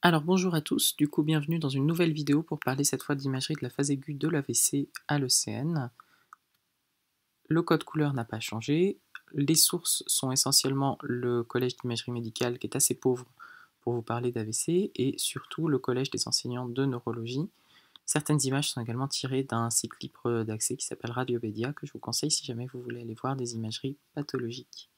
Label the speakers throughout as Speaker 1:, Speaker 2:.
Speaker 1: Alors bonjour à tous, du coup bienvenue dans une nouvelle vidéo pour parler cette fois d'imagerie de la phase aiguë de l'AVC à l'ECN. Le code couleur n'a pas changé, les sources sont essentiellement le collège d'imagerie médicale qui est assez pauvre pour vous parler d'AVC et surtout le collège des enseignants de neurologie. Certaines images sont également tirées d'un site libre d'accès qui s'appelle Radiopedia que je vous conseille si jamais vous voulez aller voir des imageries pathologiques.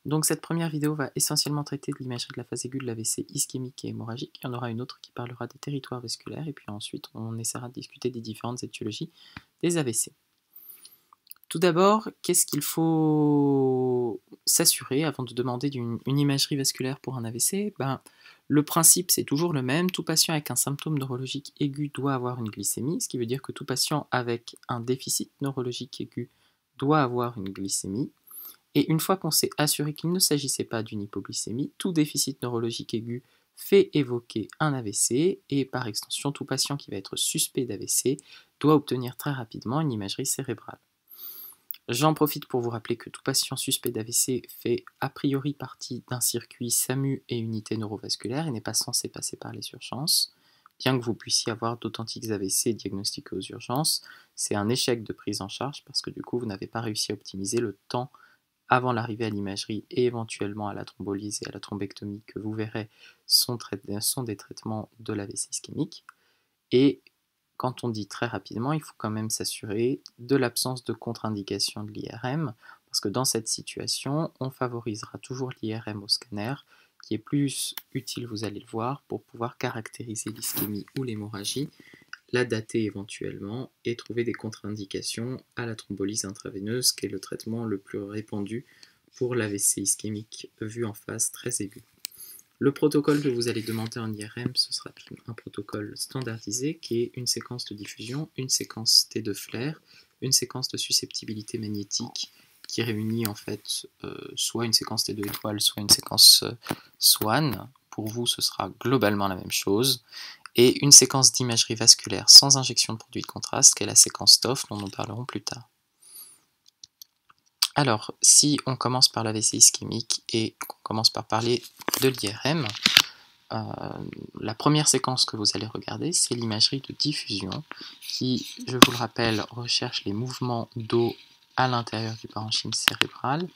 Speaker 1: Donc cette première vidéo va essentiellement traiter de l'imagerie de la phase aiguë de l'AVC ischémique et hémorragique. Il y en aura une autre qui parlera des territoires vasculaires et puis ensuite on essaiera de discuter des différentes étiologies des AVC. Tout d'abord, qu'est-ce qu'il faut s'assurer avant de demander une imagerie vasculaire pour un AVC? Le principe c'est toujours le même, tout patient avec un symptôme neurologique aigu doit avoir une glycémie, ce qui veut dire que tout patient avec un déficit neurologique aigu doit avoir une glycémie. Et une fois qu'on s'est assuré qu'il ne s'agissait pas d'une hypoglycémie, tout déficit neurologique aigu fait évoquer un AVC et par extension, tout patient qui va être suspect d'AVC doit obtenir très rapidement une imagerie cérébrale. J'en profite pour vous rappeler que tout patient suspect d'AVC fait a priori partie d'un circuit SAMU et unité neurovasculaire et n'est pas censé passer par les urgences. Bien que vous puissiez avoir d'authentiques AVC diagnostiqués aux urgences, c'est un échec de prise en charge parce que du coup vous n'avez pas réussi à optimiser le temps avant l'arrivée à l'imagerie et éventuellement à la thrombolyse et à la thrombectomie que vous verrez sont des traitements de l'AVC ischémique. Et quand on dit très rapidement, il faut quand même s'assurer de l'absence de contre-indication de l'IRM, parce que dans cette situation, on favorisera toujours l'IRM au scanner, qui est plus utile, vous allez le voir, pour pouvoir caractériser l'ischémie ou l'hémorragie, la dater éventuellement et trouver des contre-indications à la thrombolyse intraveineuse, qui est le traitement le plus répandu pour l'AVC ischémique vu en phase très aiguë. Le protocole que vous allez demander en IRM, ce sera un protocole standardisé qui est une séquence de diffusion, une séquence T2 flair, une séquence de susceptibilité magnétique qui réunit en fait soit une séquence T2 étoile, soit une séquence SWAN. Pour vous, ce sera globalement la même chose. Et une séquence d'imagerie vasculaire sans injection de produit de contraste, qui est la séquence TOF, dont nous parlerons plus tard. Alors, si on commence par l'AVC ischémique et qu'on commence par parler de l'IRM, la première séquence que vous allez regarder, c'est l'imagerie de diffusion, qui, je vous le rappelle, recherche les mouvements d'eau à l'intérieur du parenchyme cérébral,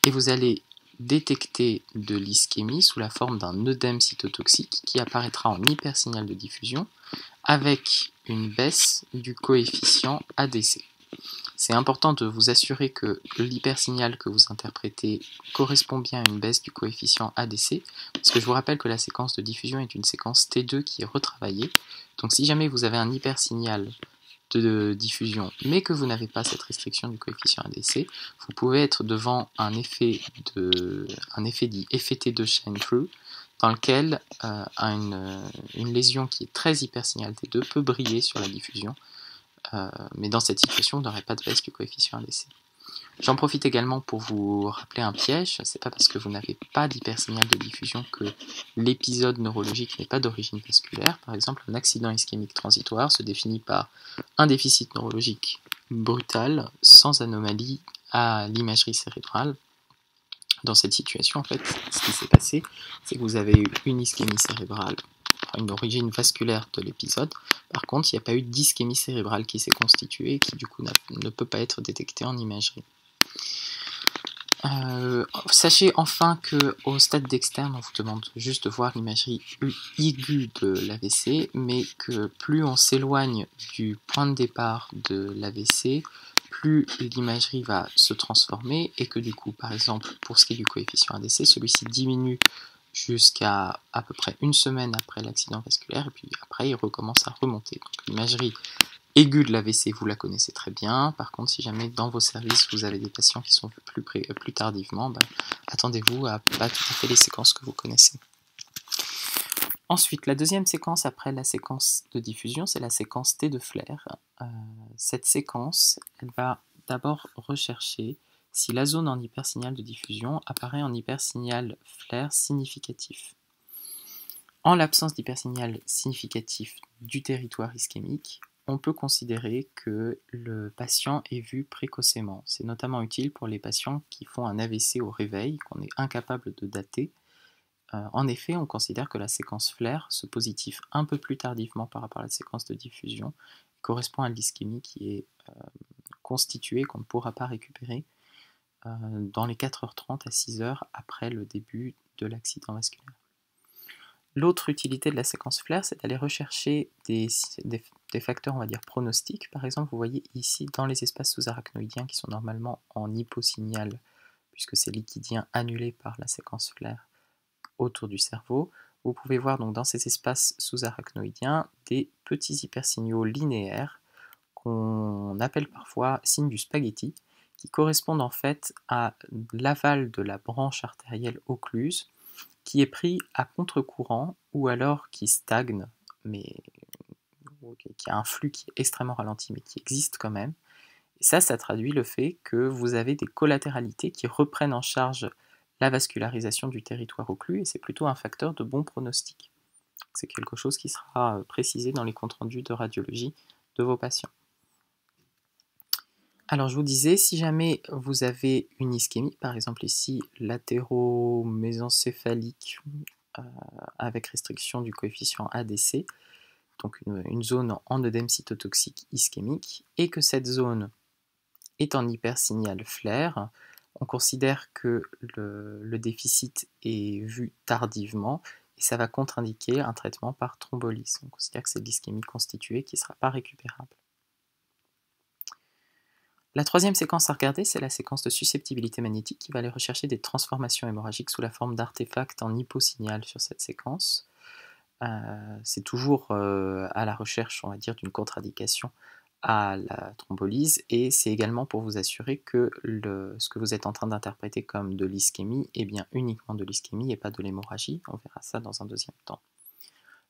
Speaker 1: et vous allez détecter de l'ischémie sous la forme d'un œdème cytotoxique qui apparaîtra en hypersignal de diffusion avec une baisse du coefficient ADC. C'est important de vous assurer que l'hypersignal que vous interprétez correspond bien à une baisse du coefficient ADC, parce que je vous rappelle que la séquence de diffusion est une séquence T2 qui est retravaillée. Donc si jamais vous avez un hypersignal de diffusion, mais que vous n'avez pas cette restriction du coefficient ADC, vous pouvez être devant un effet dit effet T2 chain through, dans lequel une lésion qui est très hypersignal T2 peut briller sur la diffusion, mais dans cette situation, vous n'aurez pas de baisse du coefficient ADC. J'en profite également pour vous rappeler un piège, c'est pas parce que vous n'avez pas d'hypersignal de diffusion que l'épisode neurologique n'est pas d'origine vasculaire. Par exemple, un accident ischémique transitoire se définit par un déficit neurologique brutal, sans anomalie à l'imagerie cérébrale. Dans cette situation, en fait, ce qui s'est passé, c'est que vous avez eu une ischémie cérébrale, une origine vasculaire de l'épisode. Par contre, il n'y a pas eu d'ischémie cérébrale qui s'est constituée et qui du coup ne peut pas être détectée en imagerie. Sachez enfin qu'au stade d'externe, on vous demande juste de voir l'imagerie aiguë de l'AVC, mais que plus on s'éloigne du point de départ de l'AVC, plus l'imagerie va se transformer et que du coup, par exemple, pour ce qui est du coefficient ADC, celui-ci diminue jusqu'à à peu près une semaine après l'accident vasculaire et puis après il recommence à remonter. Donc l'imagerie aiguë de l'AVC, vous la connaissez très bien. Par contre, si jamais dans vos services vous avez des patients qui sont plus tardivement, attendez-vous à pas tout à fait les séquences que vous connaissez. Ensuite, la deuxième séquence après la séquence de diffusion, c'est la séquence T de flair. Cette séquence, elle va d'abord rechercher si la zone en hypersignal de diffusion apparaît en hypersignal flair significatif. En l'absence d'hypersignal significatif du territoire ischémique, on peut considérer que le patient est vu précocement. C'est notamment utile pour les patients qui font un AVC au réveil, qu'on est incapable de dater, En effet, on considère que la séquence flaire se positive un peu plus tardivement par rapport à la séquence de diffusion, correspond à l'ischémie qui est constituée, qu'on ne pourra pas récupérer dans les 4h30 à 6h après le début de l'accident vasculaire. L'autre utilité de la séquence flaire, c'est d'aller rechercher des facteurs, on va dire, pronostiques. Par exemple, vous voyez ici, dans les espaces sous-arachnoïdiens qui sont normalement en hyposignal, puisque c'est liquidien annulé par la séquence flaire autour du cerveau, vous pouvez voir donc dans ces espaces sous-arachnoïdiens des petits hypersignaux linéaires qu'on appelle parfois signes du spaghetti, qui correspondent en fait à l'aval de la branche artérielle occluse, qui est pris à contre-courant ou alors qui stagne, mais qui a un flux qui est extrêmement ralenti, mais qui existe quand même. Et ça traduit le fait que vous avez des collatéralités qui reprennent en charge la vascularisation du territoire occlus, et c'est plutôt un facteur de bon pronostic. C'est quelque chose qui sera précisé dans les comptes rendus de radiologie de vos patients. Alors je vous disais, si jamais vous avez une ischémie, par exemple ici latéro-mésencéphalique avec restriction du coefficient ADC, donc une zone en œdème cytotoxique ischémique, et que cette zone est en hypersignal flaire, on considère que le déficit est vu tardivement et ça va contre-indiquer un traitement par thrombolyse. On considère que c'est de l'ischémie constituée qui ne sera pas récupérable. La troisième séquence à regarder, c'est la séquence de susceptibilité magnétique qui va aller rechercher des transformations hémorragiques sous la forme d'artefacts en hyposignal sur cette séquence. C'est toujours à la recherche, on va dire, d'une contre-indication à la thrombolyse, et c'est également pour vous assurer que ce que vous êtes en train d'interpréter comme de l'ischémie est bien uniquement de l'ischémie et pas de l'hémorragie. On verra ça dans un deuxième temps.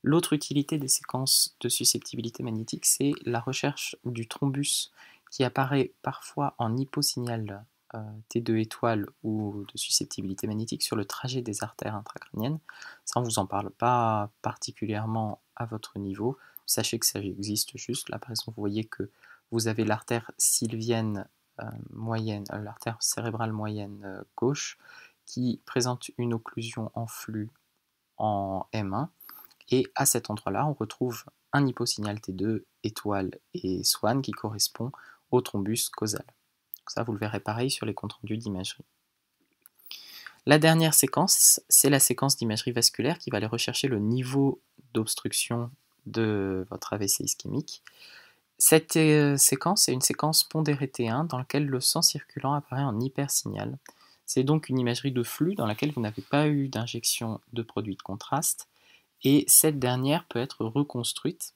Speaker 1: L'autre utilité des séquences de susceptibilité magnétique, c'est la recherche du thrombus qui apparaît parfois en hyposignal T2 étoile ou de susceptibilité magnétique sur le trajet des artères intracrâniennes. Ça, on ne vous en parle pas particulièrement à votre niveau. Sachez que ça existe juste. Là, par exemple, vous voyez que vous avez l'artère sylvienne moyenne, l'artère cérébrale moyenne gauche qui présente une occlusion en flux en M1. Et à cet endroit-là, on retrouve un hyposignal T2 étoile et Swan qui correspond au thrombus causal. Donc ça, vous le verrez pareil sur les comptes rendus d'imagerie. La dernière séquence, c'est la séquence d'imagerie vasculaire qui va aller rechercher le niveau d'obstruction de votre AVC ischémique. Cette séquence est une séquence pondérée T1 dans laquelle le sang circulant apparaît en hypersignal. C'est donc une imagerie de flux dans laquelle vous n'avez pas eu d'injection de produit de contraste, et cette dernière peut être reconstruite.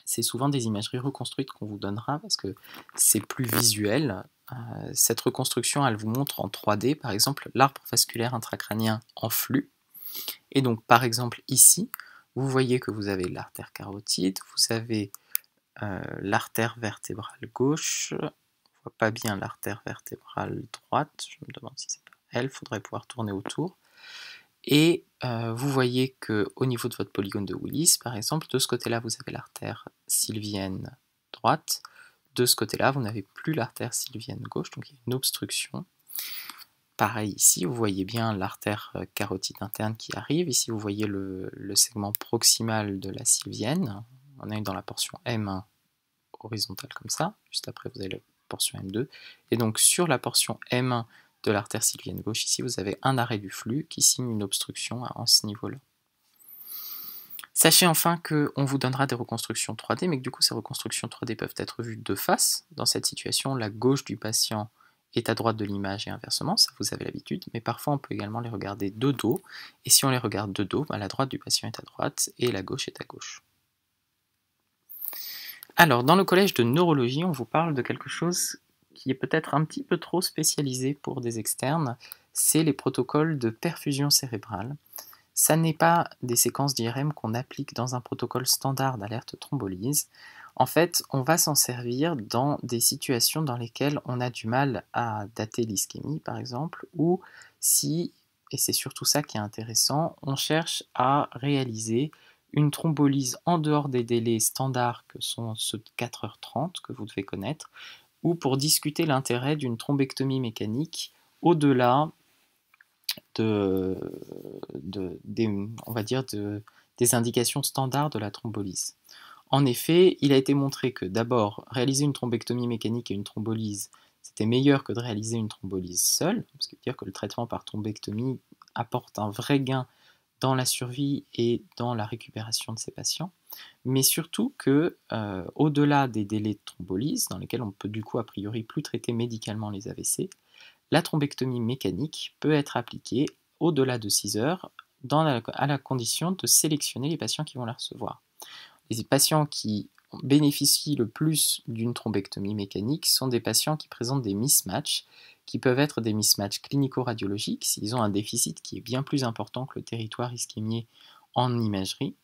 Speaker 1: C'est souvent des imageries reconstruites qu'on vous donnera parce que c'est plus visuel. Cette reconstruction, elle vous montre en 3D, par exemple, l'arbre vasculaire intracrânien en flux. Et donc, par exemple, ici, vous voyez que vous avez l'artère carotide, vous avez l'artère vertébrale gauche, on ne voit pas bien l'artère vertébrale droite, je me demande si c'est pas elle, il faudrait pouvoir tourner autour. Et vous voyez qu'au niveau de votre polygone de Willis, par exemple, de ce côté-là, vous avez l'artère sylvienne droite. De ce côté-là, vous n'avez plus l'artère sylvienne gauche, donc il y a une obstruction. Pareil ici, vous voyez bien l'artère carotide interne qui arrive. Ici, vous voyez le segment proximal de la sylvienne. On est dans la portion M1 horizontale comme ça. Juste après, vous avez la portion M2. Et donc, sur la portion M1 de l'artère sylvienne gauche, ici, vous avez un arrêt du flux qui signe une obstruction à ce niveau-là. Sachez enfin qu'on vous donnera des reconstructions 3D, mais que du coup, ces reconstructions 3D peuvent être vues de face. Dans cette situation, la gauche du patient est à droite de l'image et inversement, ça vous avez l'habitude, mais parfois on peut également les regarder de dos, et si on les regarde de dos, la droite du patient est à droite et la gauche est à gauche. Alors, dans le collège de neurologie, on vous parle de quelque chose qui est peut-être un petit peu trop spécialisé pour des externes, c'est les protocoles de perfusion cérébrale. Ça n'est pas des séquences d'IRM qu'on applique dans un protocole standard d'alerte thrombolyse. En fait, on va s'en servir dans des situations dans lesquelles on a du mal à dater l'ischémie, par exemple, ou si, et c'est surtout ça qui est intéressant, on cherche à réaliser une thrombolyse en dehors des délais standards que sont ceux de 4h30 que vous devez connaître, ou pour discuter l'intérêt d'une thrombectomie mécanique au-delà on va dire des indications standards de la thrombolyse. En effet, il a été montré que d'abord, réaliser une thrombectomie mécanique et une thrombolyse, c'était meilleur que de réaliser une thrombolyse seule, ce qui veut dire que le traitement par thrombectomie apporte un vrai gain dans la survie et dans la récupération de ces patients, mais surtout que, au-delà des délais de thrombolyse, dans lesquels on peut du coup a priori plus traiter médicalement les AVC, la thrombectomie mécanique peut être appliquée au-delà de 6 heures à la condition de sélectionner les patients qui vont la recevoir. Les patients qui bénéficient le plus d'une thrombectomie mécanique sont des patients qui présentent des mismatchs, qui peuvent être des mismatchs clinico-radiologiques s'ils ont un déficit qui est bien plus important que le territoire ischémié en imagerie,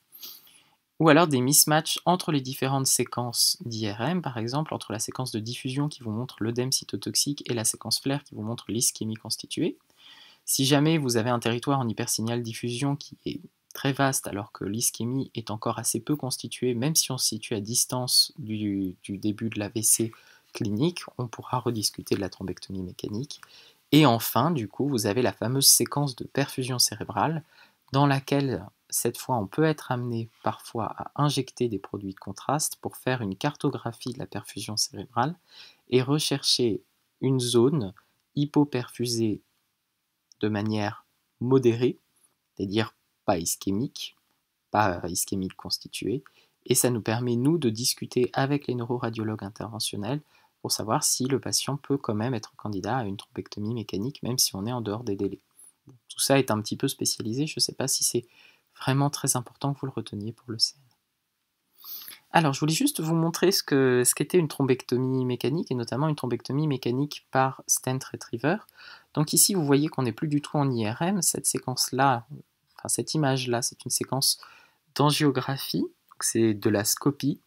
Speaker 1: ou alors des mismatchs entre les différentes séquences d'IRM, par exemple entre la séquence de diffusion qui vous montre l'œdème cytotoxique et la séquence FLAIR qui vous montre l'ischémie constituée. Si jamais vous avez un territoire en hypersignal diffusion qui est très vaste alors que l'ischémie est encore assez peu constituée, même si on se situe à distance du début de l'AVC clinique, on pourra rediscuter de la thrombectomie mécanique. Et enfin, du coup, vous avez la fameuse séquence de perfusion cérébrale dans laquelle, cette fois, on peut être amené parfois à injecter des produits de contraste pour faire une cartographie de la perfusion cérébrale et rechercher une zone hypoperfusée de manière modérée, c'est-à-dire pas ischémique constituée, et ça nous permet, nous, de discuter avec les neuroradiologues interventionnels pour savoir si le patient peut quand même être candidat à une thrombectomie mécanique, même si on est en dehors des délais. Tout ça est un petit peu spécialisé, je ne sais pas si c'est vraiment très important que vous le reteniez pour le CN. Alors, je voulais juste vous montrer ce qu'était une thrombectomie mécanique, et notamment une thrombectomie mécanique par stent retriever. Donc ici, vous voyez qu'on n'est plus du tout en IRM. Cette séquence-là, enfin cette image-là, c'est une séquence d'angiographie, c'est de la scopie.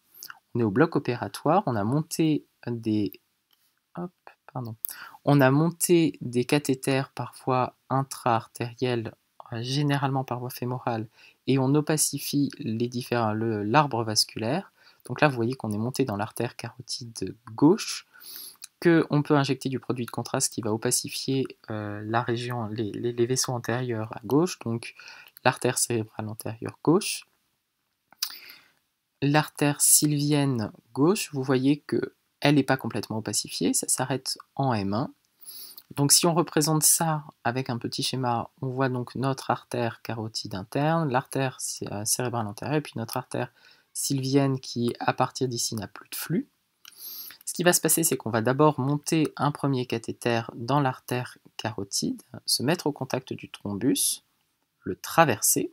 Speaker 1: On est au bloc opératoire, on a monté des cathéters parfois intra-artériels, généralement par voie fémorale, et on opacifie l'arbre vasculaire. Donc là, vous voyez qu'on est monté dans l'artère carotide gauche, qu'on peut injecter du produit de contraste qui va opacifier la région, les vaisseaux antérieurs à gauche, donc l'artère cérébrale antérieure gauche. L'artère sylvienne gauche, vous voyez qu'elle n'est pas complètement opacifiée, ça s'arrête en M1. Donc si on représente ça avec un petit schéma, on voit donc notre artère carotide interne, l'artère cérébrale antérieure, et puis notre artère sylvienne qui, à partir d'ici, n'a plus de flux. Ce qui va se passer, c'est qu'on va d'abord monter un premier cathéter dans l'artère carotide, se mettre au contact du thrombus, le traverser,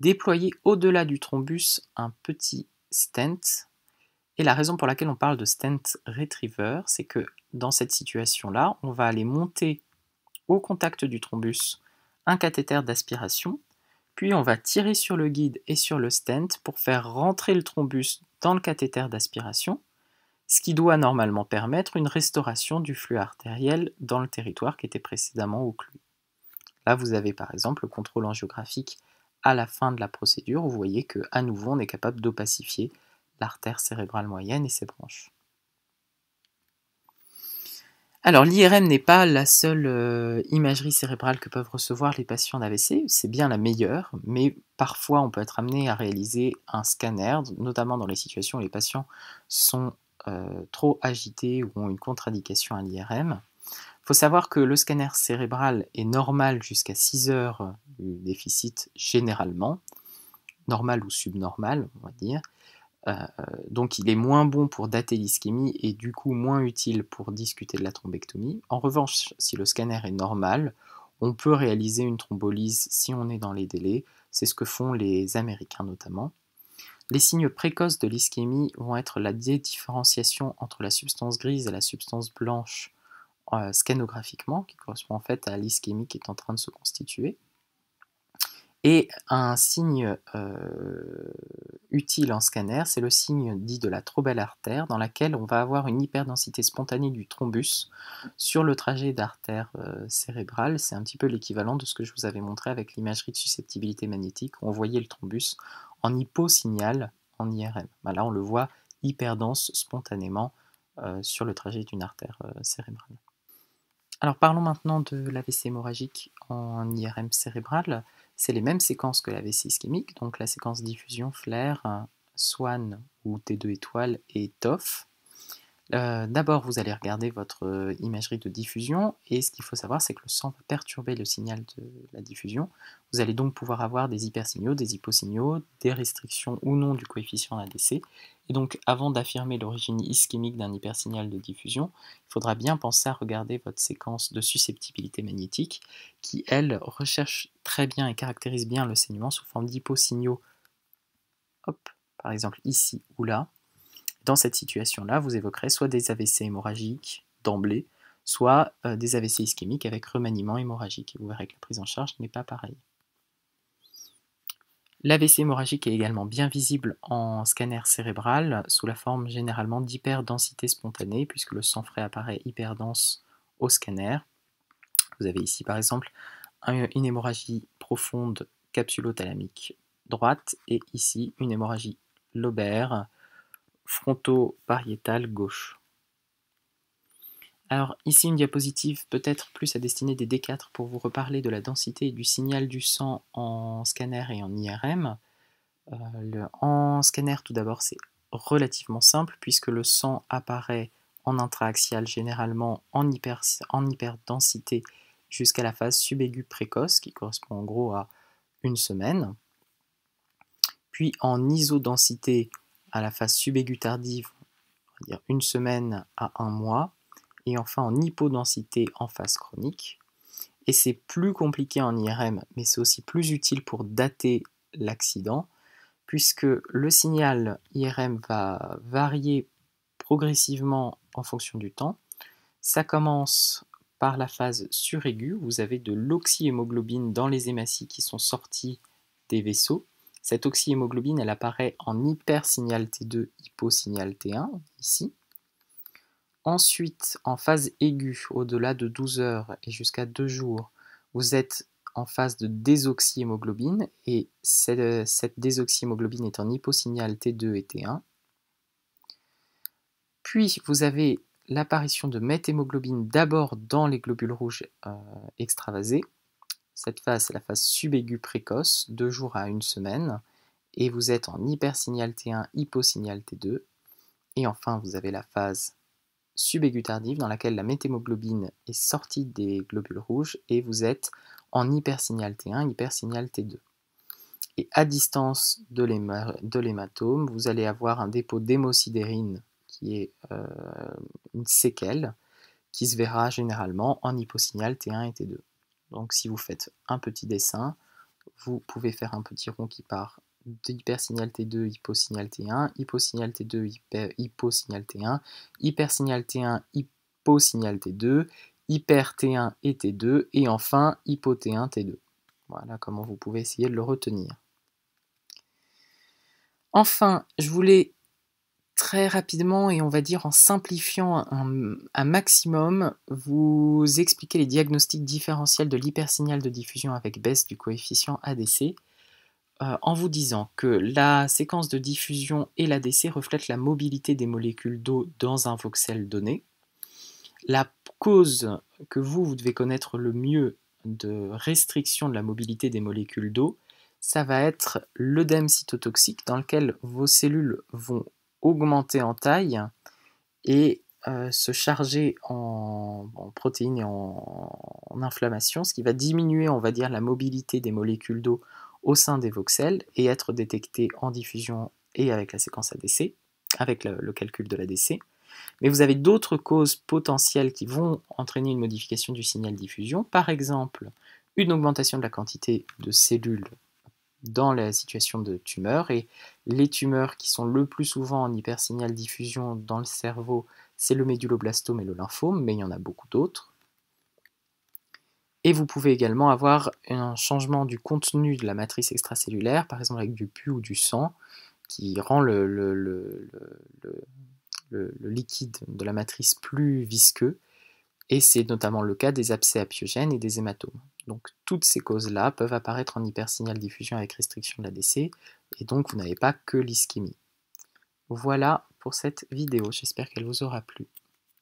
Speaker 1: déployer au-delà du thrombus un petit stent. Et la raison pour laquelle on parle de stent retriever, c'est que dans cette situation-là, on va aller monter au contact du thrombus un cathéter d'aspiration, puis on va tirer sur le guide et sur le stent pour faire rentrer le thrombus dans le cathéter d'aspiration, ce qui doit normalement permettre une restauration du flux artériel dans le territoire qui était précédemment occlus. Là, vous avez par exemple le contrôle angiographique à la fin de la procédure, où vous voyez qu'à nouveau, on est capable d'opacifier l'artère cérébrale moyenne et ses branches. Alors l'IRM n'est pas la seule imagerie cérébrale que peuvent recevoir les patients d'AVC, c'est bien la meilleure, mais parfois on peut être amené à réaliser un scanner, notamment dans les situations où les patients sont trop agités ou ont une contre-indication à l'IRM. Il faut savoir que le scanner cérébral est normal jusqu'à 6 heures du déficit généralement, normal ou subnormal, on va dire. Donc il est moins bon pour dater l'ischémie et du coup moins utile pour discuter de la thrombectomie. En revanche, si le scanner est normal, on peut réaliser une thrombolyse si on est dans les délais. C'est ce que font les Américains notamment. Les signes précoces de l'ischémie vont être la dédifférenciation entre la substance grise et la substance blanche scanographiquement, qui correspond en fait à l'ischémie qui est en train de se constituer. Et un signe utile en scanner, c'est le signe dit de la trop belle artère, dans laquelle on va avoir une hyperdensité spontanée du thrombus sur le trajet d'artère cérébrale. C'est un petit peu l'équivalent de ce que je vous avais montré avec l'imagerie de susceptibilité magnétique, où on voyait le thrombus en hyposignal en IRM. Là, on le voit hyperdense spontanément sur le trajet d'une artère cérébrale. Alors parlons maintenant de l'AVC hémorragique en IRM cérébral. C'est les mêmes séquences que l'AVC ischémique, donc la séquence diffusion, flair, Swan ou T2 étoile et TOF. D'abord, vous allez regarder votre imagerie de diffusion, et ce qu'il faut savoir, c'est que le sang va perturber le signal de la diffusion. Vous allez donc pouvoir avoir des hypersignaux, des hyposignaux, des restrictions ou non du coefficient ADC. Et donc, avant d'affirmer l'origine ischémique d'un hypersignal de diffusion, il faudra bien penser à regarder votre séquence de susceptibilité magnétique, qui, elle, recherche très bien et caractérise bien le saignement sous forme d'hyposignaux, par exemple ici ou là. Dans cette situation-là, vous évoquerez soit des AVC hémorragiques d'emblée, soit des AVC ischémiques avec remaniement hémorragique. Et vous verrez que la prise en charge n'est pas pareille. L'AVC hémorragique est également bien visible en scanner cérébral sous la forme généralement d'hyperdensité spontanée, puisque le sang frais apparaît hyperdense au scanner. Vous avez ici par exemple une hémorragie profonde capsulothalamique droite et ici une hémorragie lobaire fronto-pariétale gauche. Alors ici une diapositive peut-être plus à destinée des D4 pour vous reparler de la densité et du signal du sang en scanner et en IRM. En scanner tout d'abord c'est relativement simple puisque le sang apparaît en intraaxial généralement en hyperdensité jusqu'à la phase subaiguë précoce qui correspond en gros à une semaine. Puis en isodensité à la phase subaiguë tardive, on va dire une semaine à un mois. Et enfin en hypodensité en phase chronique. Et c'est plus compliqué en IRM, mais c'est aussi plus utile pour dater l'accident, puisque le signal IRM va varier progressivement en fonction du temps. Ça commence par la phase suraiguë, vous avez de l'oxyhémoglobine dans les hématies qui sont sorties des vaisseaux. Cette oxyhémoglobine, elle apparaît en hypersignal T2, hyposignal T1, ici. Ensuite, en phase aiguë, au-delà de 12 heures et jusqu'à 2 jours, vous êtes en phase de désoxyhémoglobine et cette désoxyhémoglobine est en hyposignal T2 et T1. Puis vous avez l'apparition de méthémoglobine d'abord dans les globules rouges extravasés. Cette phase, c'est la phase subaiguë précoce, 2 jours à 1 semaine, et vous êtes en hypersignal T1, hyposignal T2. Et enfin, vous avez la phase subaiguë tardive dans laquelle la méthémoglobine est sortie des globules rouges et vous êtes en hypersignal T1, hypersignal T2. Et à distance de l'hématome, vous allez avoir un dépôt d'hémosidérine qui est une séquelle qui se verra généralement en hyposignal T1 et T2. Donc si vous faites un petit dessin, vous pouvez faire un petit rond qui part d'hypersignal T2, hyposignal T1, hyposignal T2, hyposignal T1, hypersignal T1, hyposignal T2, hyper T1 et T2, et enfin hypo T1, T2. Voilà comment vous pouvez essayer de le retenir. Enfin, je voulais très rapidement et on va dire en simplifiant un maximum, vous expliquer les diagnostics différentiels de l'hypersignal de diffusion avec baisse du coefficient ADC. En vous disant que la séquence de diffusion et l'ADC reflètent la mobilité des molécules d'eau dans un voxel donné. La cause que vous devez connaître le mieux de restriction de la mobilité des molécules d'eau, ça va être l'œdème cytotoxique dans lequel vos cellules vont augmenter en taille et se charger en protéines et en inflammation, ce qui va diminuer, on va dire, la mobilité des molécules d'eau au sein des voxels et être détecté en diffusion et avec la séquence ADC, avec le calcul de l'ADC. Mais vous avez d'autres causes potentielles qui vont entraîner une modification du signal diffusion, par exemple une augmentation de la quantité de cellules dans la situation de tumeur, et les tumeurs qui sont le plus souvent en hypersignal diffusion dans le cerveau, c'est le méduloblastome et le lymphome, mais il y en a beaucoup d'autres. Et vous pouvez également avoir un changement du contenu de la matrice extracellulaire, par exemple avec du pus ou du sang, qui rend le liquide de la matrice plus visqueux, et c'est notamment le cas des abcès apiogènes et des hématomes. Donc toutes ces causes-là peuvent apparaître en hypersignal diffusion avec restriction de l'ADC, et donc vous n'avez pas que l'ischémie. Voilà pour cette vidéo, j'espère qu'elle vous aura plu.